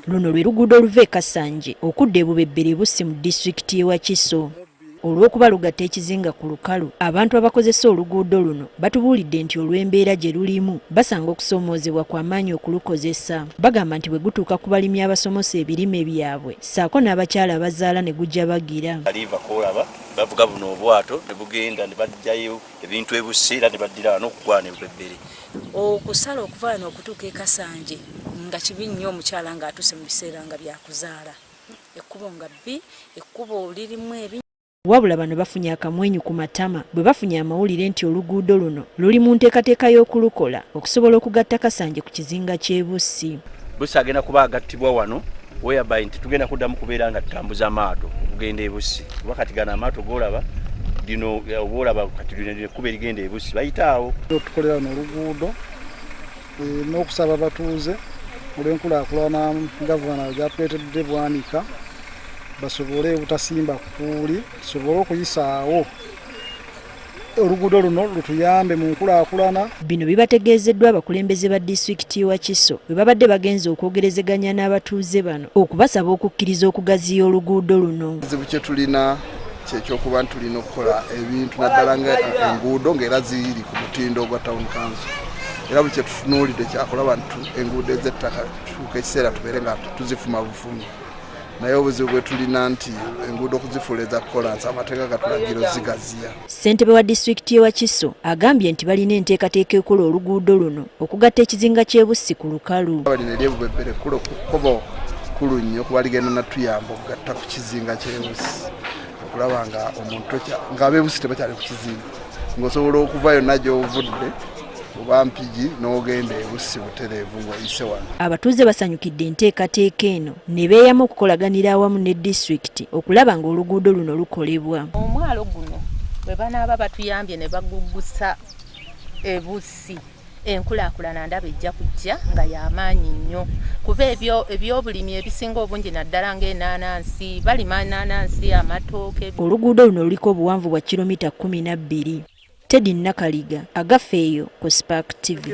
Luno lwe luguudo oluva e Kasanje okudda e Bubebberi Bussi mu disitulikiti y'e Wakiso. Olw'okuba lugatta ekizinga ku lukalu, abantu abakozesa oluguudo luno batubuulidde nti olw'embeera gye lulimu basanga okusoomoozebwa kw'amaanyi okulukozesa. Bagamba nti bwe gutuuka ku balimi abasomosa ebirime byabwe ssaako n'abakyala abazaala ne gujja bagira. Aliva koolaba bavuga buno obwato ne bugenda ne baddayo ebintu e Bussi era ne baddira wano okugwana e Bubebberi. Okusala okuva wano okutuuka e Kasanje nga kibi nnyo omukyala ng'atuuse mu biseera nga byakuzaala. Ekkubo nga bbi, ekkubo lirimu ebi. Wabula bano bafunye akamwenyu ku matama bwe bafunye amawulire nti oluguudo luno luli mu nteekateeka y'okulukola okusobola okugatta Kasanje ku kizinga ky'e Bussi. Bussi agenda kuba agattibwa wano whereby nti tugenda kuddamu kubeera nga tutambuza amaato okugenda e Bussi. Kuba kati gano amaato g'olaba dino oboolaba kati lino ekkubo erigenda e Bussi bayitaawo. Tukolera wano oluguudo n'okusaba abatuuze olw'enkulaakulana gavana gyatuleetedde Bwanika basobole obutasimba kuuli tusobole okuyisaawo oluguudo luno lutuyambe mu nkulaakulana. Bino bibategeezeddwa abakulembeze ba disitulikiti y'e Wakiso bwe babadde bagenze okwogerezeganya n'abatuuze bano okubasaba okukkiriza okugaziya oluguudo luno. Ekizibu kye tulina kyekyokuba tulina okukola ebintu naddala nga enguudo ng'era ziri ku mutindo gwa town council. Era buli kye tutunuulidde kyakulaba nti enguudo ez'ettaka tuuka ekiseera tubeere nga tuzifuma bufumi. Naye obuzibu bwe tulina nti enguudo okuzifuula eza kolansi amateeka gatulagira zigaziya. Ssentebe wa disitulikiti y'e Wakiso agambye nti balina enteekateeka ekola oluguudo luno okugatta ekizinga ky'e Bussi ku lukalu. Balina eri e Bubebberi kkubo kkulu nnyo okuba ligenda natuyamba okugatta ku kizinga ky'e Bussi okulaba nga omuntu ng'ab'e Bussi tebakyali ku kizinga ng'osobola okuva yonna gy'ovudde oba Mpigi n'ogenda e Bussi butereevu ng'oyise wano. Abatuuze basanyukidde enteekateeka eno ne beeyama okukolaganira awamu ne disitulikiti okulaba ng'oluguudo luno lukolebwa. Omwalo guno bwe banaaba batuyambye ne baguggusa e Bussi enkulaakulana ndaba ejja kujja nga y'amaanyi nnyo kuba ebyobulimi ebisinga obungi naddala ng'ennaanansi balima ennaanansi amatooke. Oluguudo luno luliko obuwanvu bwa kilomita 12. Teddy Nakaliga, Agafeeyo ku Spark TV.